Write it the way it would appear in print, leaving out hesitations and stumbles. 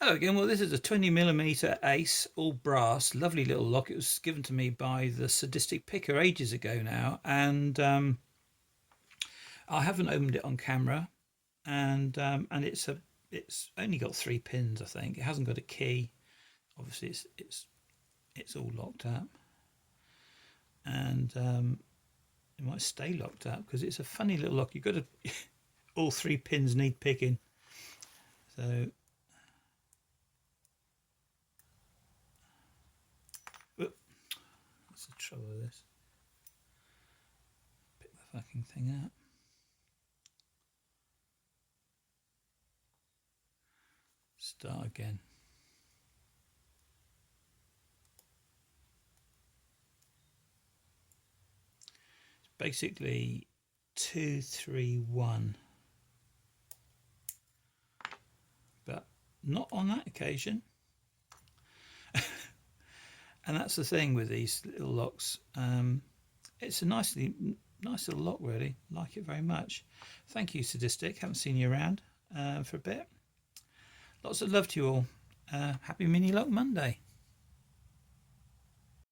Hello again. Well, this is a 20mm Ace, all brass, lovely little lock. It was given to me by the sadistic picker ages ago now, and I haven't opened it on camera, and it's only got 3 pins, I think. It hasn't got a key. Obviously, it's all locked up, and it might stay locked up because it's a funny little lock. You've got to all 3 pins need picking, so. What's the trouble with this? Pick the fucking thing up. Start again. It's basically 2, 3, 1, but not on that occasion. And that's the thing with these little locks. It's a nice little lock, really. Like it very much. Thank you, Sadistic. Haven't seen you around for a bit. Lots of love to you all. Happy Mini Lock Monday.